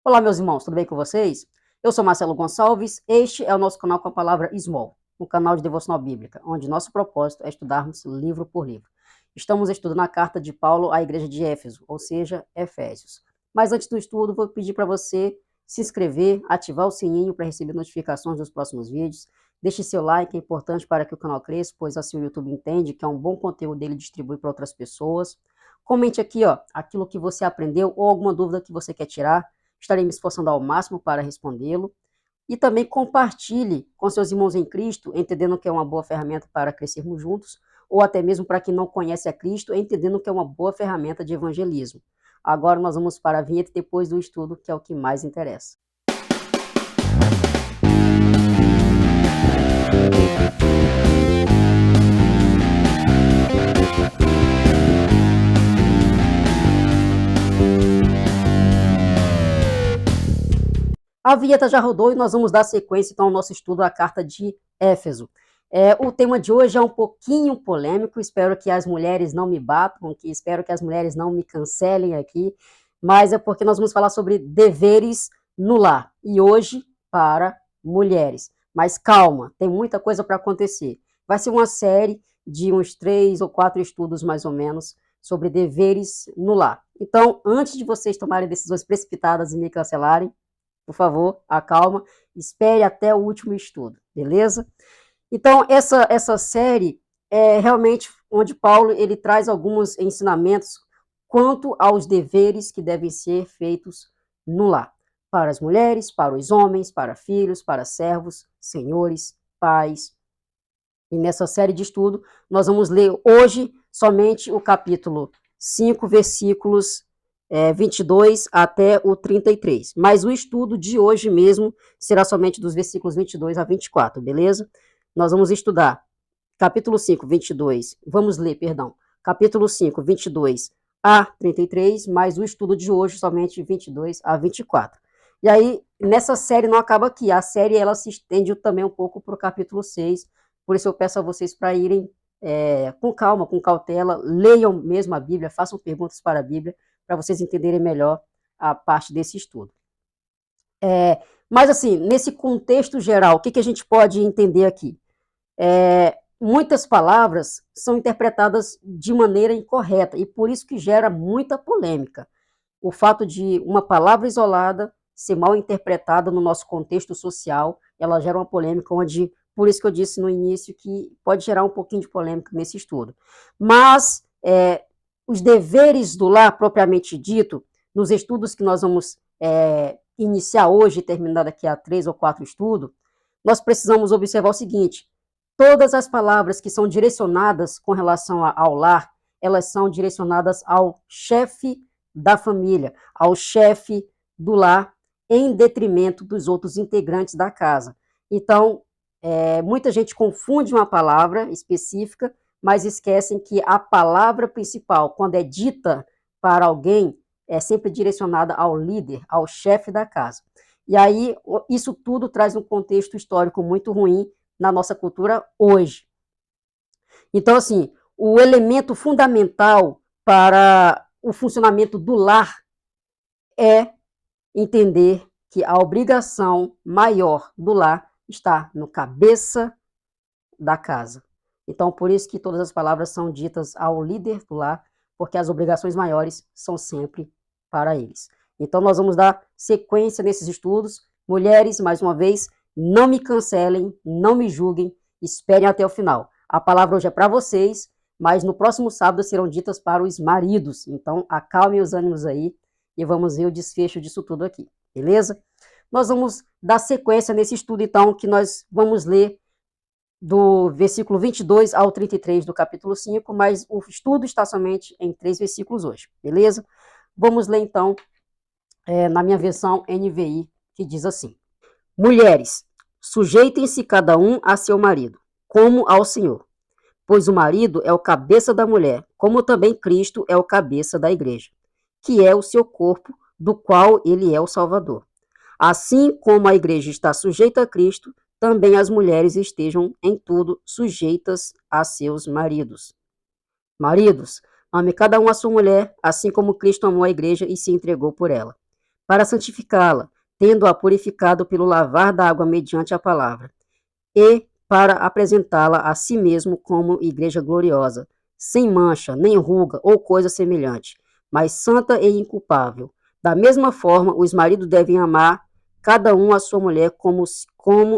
Olá, meus irmãos, tudo bem com vocês? Eu sou Marcelo Gonçalves, este é o nosso canal com a palavra Small, um canal de devocional bíblica, onde nosso propósito é estudarmos livro por livro. Estamos estudando a carta de Paulo à igreja de Éfeso, ou seja, Efésios. Mas antes do estudo, vou pedir para você se inscrever, ativar o sininho para receber notificações dos próximos vídeos. Deixe seu like, é importante para que o canal cresça, pois assim o YouTube entende que é um bom conteúdo dele distribui para outras pessoas. Comente aqui, aquilo que você aprendeu ou alguma dúvida que você quer tirar. Estarei me esforçando ao máximo para respondê-lo. E também compartilhe com seus irmãos em Cristo, entendendo que é uma boa ferramenta para crescermos juntos, ou até mesmo para quem não conhece a Cristo, entendendo que é uma boa ferramenta de evangelismo. Agora nós vamos para a vinheta depois do estudo, que é o que mais interessa. A vinheta já rodou e nós vamos dar sequência então ao nosso estudo da carta de Éfeso. O tema de hoje é um pouquinho polêmico, espero que as mulheres não me batam, espero que as mulheres não me cancelem aqui, mas é porque nós vamos falar sobre deveres no lar, e hoje para mulheres. Mas calma, tem muita coisa para acontecer. Vai ser uma série de uns 3 ou 4 estudos mais ou menos sobre deveres no lar. Então, antes de vocês tomarem decisões precipitadas e me cancelarem, por favor, acalma, espere até o último estudo, beleza? Então, essa série é realmente onde Paulo ele traz alguns ensinamentos quanto aos deveres que devem ser feitos no lar, para as mulheres, para os homens, para filhos, para servos, senhores, pais. E nessa série de estudo, nós vamos ler hoje somente o capítulo 5, versículos 22 até o 33. Mas o estudo de hoje mesmo será somente dos versículos 22 a 24, beleza? Nós vamos estudar capítulo 5, 22. Vamos ler, perdão. Capítulo 5, 22 a 33, mas o estudo de hoje somente 22 a 24. E aí, nessa série não acaba aqui. A série ela se estende também um pouco para o capítulo 6. Por isso eu peço a vocês para irem com calma, com cautela, leiam mesmo a Bíblia, façam perguntas para a Bíblia, para vocês entenderem melhor a parte desse estudo. Mas assim, nesse contexto geral, o que a gente pode entender aqui? Muitas palavras são interpretadas de maneira incorreta, e por isso que gera muita polêmica. O fato de uma palavra isolada ser mal interpretada no nosso contexto social, ela gera uma polêmica onde, por isso que eu disse no início que pode gerar um pouquinho de polêmica nesse estudo. Mas os deveres do lar, propriamente dito, nos estudos que nós vamos iniciar hoje e terminar daqui a 3 ou 4 estudos, nós precisamos observar o seguinte: todas as palavras que são direcionadas com relação ao lar, elas são direcionadas ao chefe da família, ao chefe do lar, em detrimento dos outros integrantes da casa. Então, muita gente confunde uma palavra específica, mas esquecem que a palavra principal, quando é dita para alguém, é sempre direcionada ao líder, ao chefe da casa. E aí, isso tudo traz um contexto histórico muito ruim na nossa cultura hoje. Então, assim, o elemento fundamental para o funcionamento do lar é entender que a obrigação maior do lar está no cabeça da casa. Então, por isso que todas as palavras são ditas ao líder do lar, porque as obrigações maiores são sempre para eles. Então, nós vamos dar sequência nesses estudos. Mulheres, mais uma vez, não me cancelem, não me julguem, esperem até o final. A palavra hoje é para vocês, mas no próximo sábado serão ditas para os maridos. Então, acalmem os ânimos aí e vamos ver o desfecho disso tudo aqui, beleza? Nós vamos dar sequência nesse estudo, então, que nós vamos ler do versículo 22 ao 33 do capítulo 5, mas o estudo está somente em 3 versículos hoje, beleza? Vamos ler, então, na minha versão NVI, que diz assim: Mulheres, sujeitem-se cada um a seu marido, como ao Senhor. Pois o marido é o cabeça da mulher, como também Cristo é o cabeça da igreja, que é o seu corpo, do qual ele é o Salvador. Assim como a igreja está sujeita a Cristo, também as mulheres estejam em tudo sujeitas a seus maridos. Maridos, ame cada um a sua mulher, assim como Cristo amou a igreja e se entregou por ela, para santificá-la, tendo-a purificado pelo lavar da água mediante a palavra, e para apresentá-la a si mesmo como igreja gloriosa, sem mancha, nem ruga ou coisa semelhante, mas santa e inculpável. Da mesma forma, os maridos devem amar cada um a sua mulher como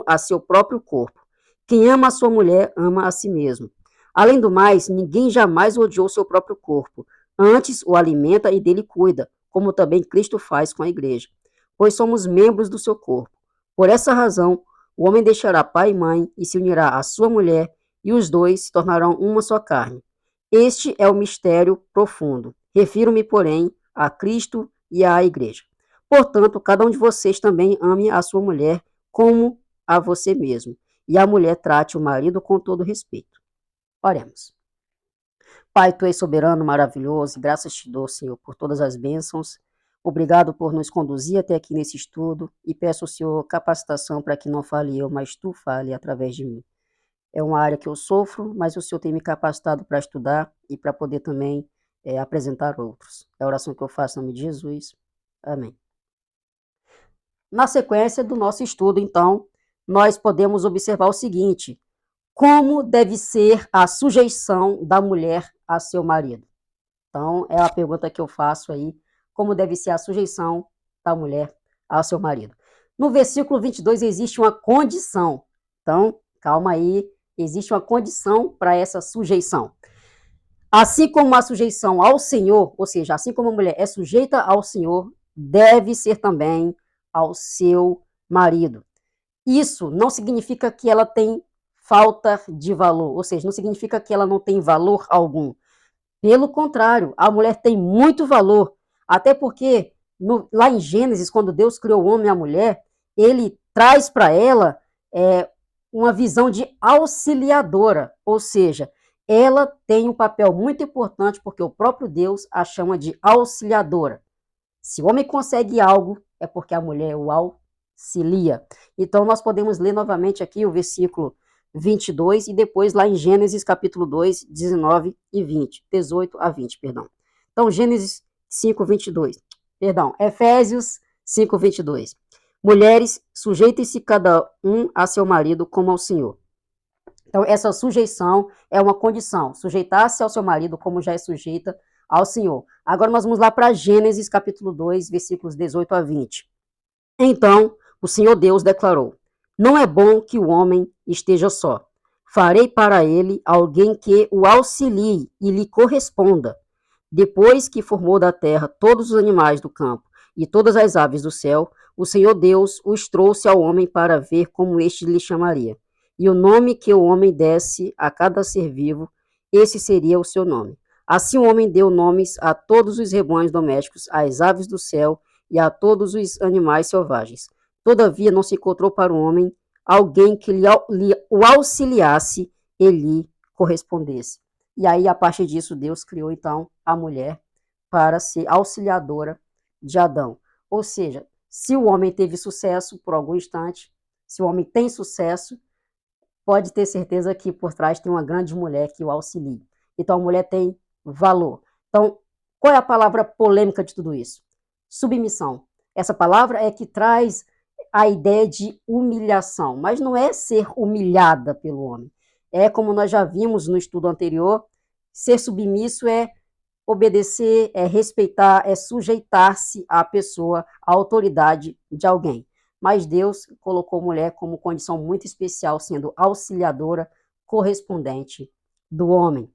a seu próprio corpo. Quem ama a sua mulher, ama a si mesmo. Além do mais, ninguém jamais odiou seu próprio corpo. Antes, o alimenta e dele cuida, como também Cristo faz com a igreja, pois somos membros do seu corpo. Por essa razão, o homem deixará pai e mãe e se unirá à sua mulher, e os dois se tornarão uma só carne. Este é o mistério profundo. Refiro-me, porém, a Cristo e à igreja. Portanto, cada um de vocês também ame a sua mulher como a você mesmo, e a mulher trate o marido com todo respeito. Oremos. Pai, tu és soberano, maravilhoso, e graças te dou, Senhor, por todas as bênçãos. Obrigado por nos conduzir até aqui nesse estudo e peço ao Senhor capacitação para que não fale eu, mas tu fale através de mim. É uma área que eu sofro, mas o Senhor tem me capacitado para estudar e para poder também apresentar outros. É a oração que eu faço em nome de Jesus. Amém. Na sequência do nosso estudo, então, nós podemos observar o seguinte: como deve ser a sujeição da mulher a seu marido? Então, é a pergunta que eu faço aí, como deve ser a sujeição da mulher ao seu marido. No versículo 22 existe uma condição. Então, calma aí, existe uma condição para essa sujeição. Assim como a sujeição ao Senhor, ou seja, assim como a mulher é sujeita ao Senhor, deve ser também ao seu marido. Isso não significa que ela tem falta de valor, ou seja, não significa que ela não tem valor algum. Pelo contrário, a mulher tem muito valor, até porque lá em Gênesis, quando Deus criou o homem e a mulher, ele traz para ela uma visão de auxiliadora, ou seja, ela tem um papel muito importante porque o próprio Deus a chama de auxiliadora. Se o homem consegue algo, é porque a mulher o auxilia. Então, nós podemos ler novamente aqui o versículo 22 e depois lá em Gênesis capítulo 2, 19 e 20, 18 a 20, perdão. Então, Gênesis 5, 22, perdão, Efésios 5, 22. Mulheres, sujeitem-se cada um a seu marido como ao Senhor. Então, essa sujeição é uma condição, sujeitar-se ao seu marido como já é sujeita ao Senhor. Agora nós vamos lá para Gênesis capítulo 2, versículos 18 a 20. Então, o Senhor Deus declarou: não é bom que o homem esteja só. Farei para ele alguém que o auxilie e lhe corresponda. Depois que formou da terra todos os animais do campo e todas as aves do céu, o Senhor Deus os trouxe ao homem para ver como este lhe chamaria. E o nome que o homem desse a cada ser vivo, esse seria o seu nome. Assim o homem deu nomes a todos os rebanhos domésticos, às aves do céu e a todos os animais selvagens. Todavia não se encontrou para o homem alguém que o auxiliasse e lhe correspondesse. E aí, a partir disso, Deus criou, então, a mulher para ser auxiliadora de Adão. Ou seja, se o homem teve sucesso por algum instante, se o homem tem sucesso, pode ter certeza que por trás tem uma grande mulher que o auxilia. Então, a mulher tem valor. Então, qual é a palavra polêmica de tudo isso? Submissão. Essa palavra é que traz a ideia de humilhação, mas não é ser humilhada pelo homem. É como nós já vimos no estudo anterior, ser submisso é obedecer, é respeitar, é sujeitar-se à pessoa, à autoridade de alguém. Mas Deus colocou a mulher como condição muito especial, sendo auxiliadora, correspondente do homem.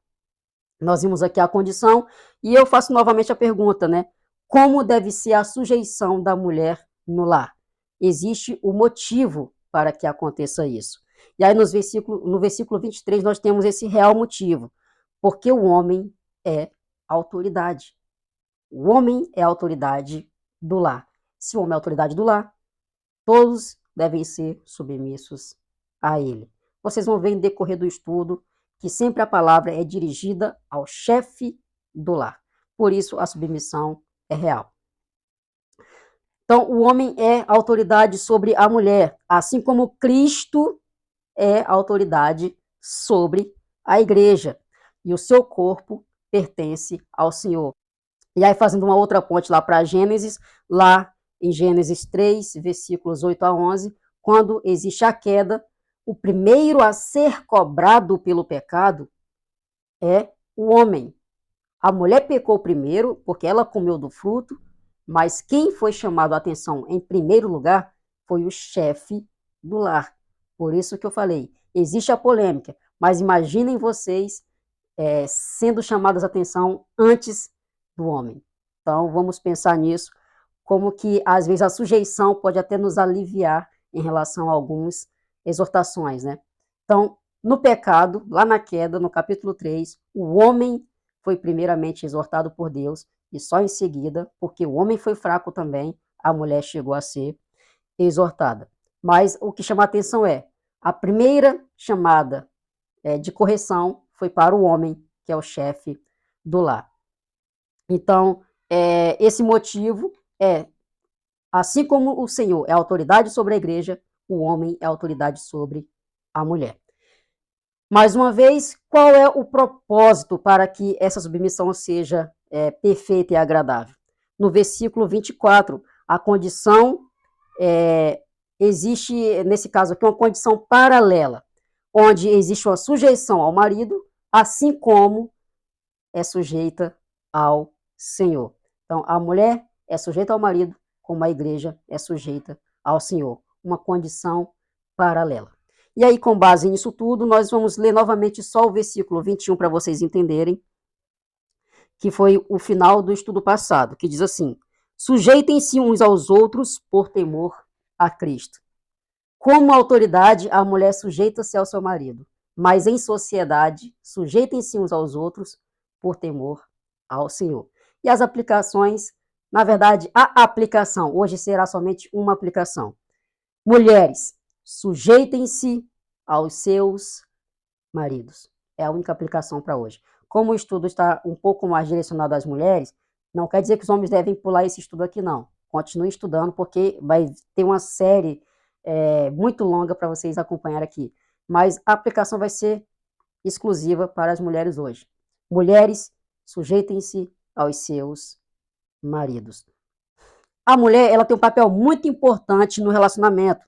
Nós vimos aqui a condição e eu faço novamente a pergunta, né? Como deve ser a sujeição da mulher no lar? Existe o motivo para que aconteça isso. E aí no versículo 23 nós temos esse real motivo. Porque o homem é autoridade. O homem é a autoridade do lar. Se o homem é a autoridade do lar, todos devem ser submissos a ele. Vocês vão ver no decorrer do estudo que sempre a palavra é dirigida ao chefe do lar. Por isso, a submissão é real. Então, o homem é autoridade sobre a mulher, assim como Cristo é autoridade sobre a igreja. E o seu corpo pertence ao Senhor. E aí, fazendo uma outra ponte lá para Gênesis, lá em Gênesis 3, versículos 8 a 11, quando existe a queda, o primeiro a ser cobrado pelo pecado é o homem. A mulher pecou primeiro, porque ela comeu do fruto, mas quem foi chamado a atenção em primeiro lugar foi o chefe do lar. Por isso que eu falei, existe a polêmica, mas imaginem vocês sendo chamadas a atenção antes do homem. Então, vamos pensar nisso, como que às vezes a sujeição pode até nos aliviar em relação a algumas exortações, né? Então, no pecado, lá na queda, no capítulo 3, o homem foi primeiramente exortado por Deus e só em seguida, porque o homem foi fraco também, a mulher chegou a ser exortada. Mas o que chama a atenção é, a primeira chamada de correção foi para o homem, que é o chefe do lar. Então, esse motivo é, assim como o Senhor é autoridade sobre a igreja, o homem é autoridade sobre a mulher. Mais uma vez, qual é o propósito para que essa submissão seja perfeita e agradável? No versículo 24, a condição existe, nesse caso aqui, uma condição paralela, onde existe uma sujeição ao marido, assim como é sujeita ao Senhor. Então, a mulher é sujeita ao marido, como a igreja é sujeita ao Senhor. Uma condição paralela. E aí, com base nisso tudo, nós vamos ler novamente só o versículo 21 para vocês entenderem, que foi o final do estudo passado, que diz assim: sujeitem-se uns aos outros por temor a Cristo. Como autoridade, a mulher sujeita-se ao seu marido, mas em sociedade, sujeitem-se uns aos outros por temor ao Senhor. E as aplicações, na verdade, a aplicação, hoje será somente uma aplicação. Mulheres, sujeitem-se aos seus maridos. É a única aplicação para hoje. Como o estudo está um pouco mais direcionado às mulheres, não quer dizer que os homens devem pular esse estudo aqui, não. Continue estudando, porque vai ter uma série muito longa para vocês acompanhar aqui. Mas a aplicação vai ser exclusiva para as mulheres hoje. Mulheres, sujeitem-se aos seus maridos. A mulher, ela tem um papel muito importante no relacionamento,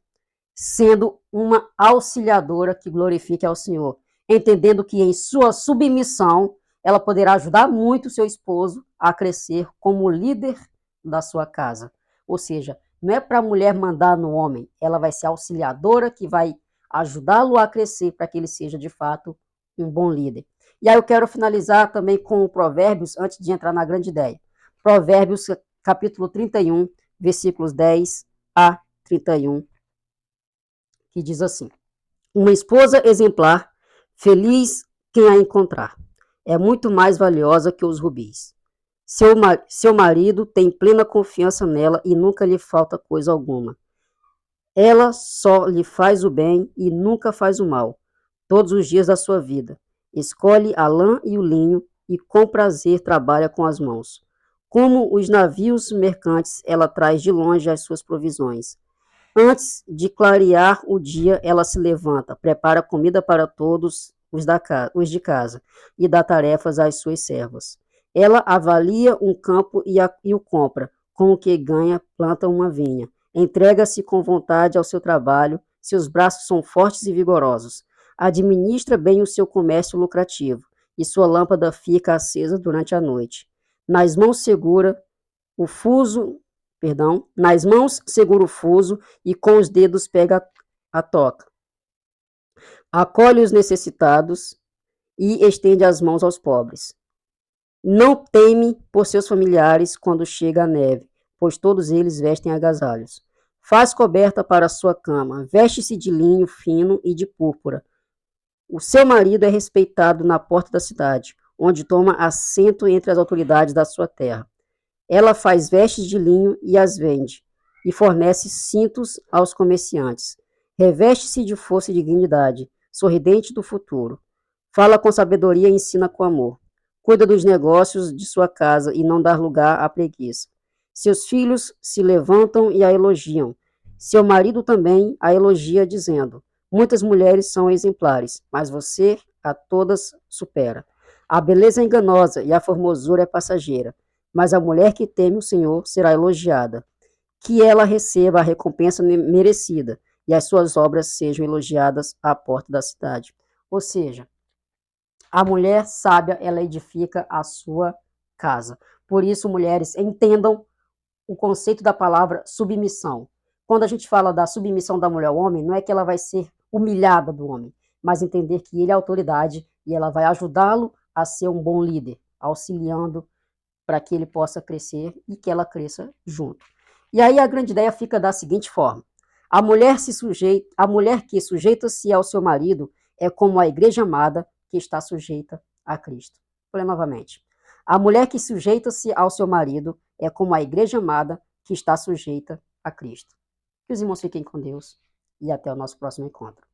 sendo uma auxiliadora que glorifique ao Senhor, entendendo que em sua submissão ela poderá ajudar muito seu esposo a crescer como líder da sua casa. Ou seja, não é para a mulher mandar no homem, ela vai ser auxiliadora que vai ajudá-lo a crescer para que ele seja de fato um bom líder. E aí eu quero finalizar também com o Provérbios, antes de entrar na grande ideia. Provérbios capítulo 31, versículos 10 a 31, que diz assim: uma esposa exemplar, feliz quem a encontrar, é muito mais valiosa que os rubis. Seu marido tem plena confiança nela e nunca lhe falta coisa alguma. Ela só lhe faz o bem e nunca faz o mal, todos os dias da sua vida. Escolhe a lã e o linho e com prazer trabalha com as mãos. Como os navios mercantes, ela traz de longe as suas provisões. Antes de clarear o dia, ela se levanta, prepara comida para todos os de casa e dá tarefas às suas servas. Ela avalia um campo e o compra, com o que ganha, planta uma vinha. Entrega-se com vontade ao seu trabalho, seus braços são fortes e vigorosos. Administra bem o seu comércio lucrativo, e sua lâmpada fica acesa durante a noite. Nas mãos segura o fuso nas mãos segura o fuso e com os dedos pega a toca. Acolhe os necessitados e estende as mãos aos pobres. Não teme por seus familiares quando chega a neve, pois todos eles vestem agasalhos. Faz coberta para a sua cama, veste-se de linho fino e de púrpura. O seu marido é respeitado na porta da cidade, onde toma assento entre as autoridades da sua terra. Ela faz vestes de linho e as vende, e fornece cintos aos comerciantes. Reveste-se de força e dignidade, sorridente do futuro. Fala com sabedoria e ensina com amor. Cuida dos negócios de sua casa e não dá lugar à preguiça. Seus filhos se levantam e a elogiam. Seu marido também a elogia, dizendo: muitas mulheres são exemplares, mas você a todas supera. A beleza é enganosa e a formosura é passageira, mas a mulher que teme o Senhor será elogiada. que ela receba a recompensa merecida e as suas obras sejam elogiadas à porta da cidade. Ou seja, a mulher sábia, ela edifica a sua casa. Por isso, mulheres, entendam o conceito da palavra submissão. Quando a gente fala da submissão da mulher ao homem, não é que ela vai ser humilhada do homem, mas entender que ele é autoridade e ela vai ajudá-lo a ser um bom líder, auxiliando para que ele possa crescer e que ela cresça junto. E aí a grande ideia fica da seguinte forma: a mulher que sujeita-se ao seu marido é como a igreja amada que está sujeita a Cristo. Vou ler novamente. A mulher que sujeita-se ao seu marido é como a igreja amada que está sujeita a Cristo. Que os irmãos fiquem com Deus e até o nosso próximo encontro.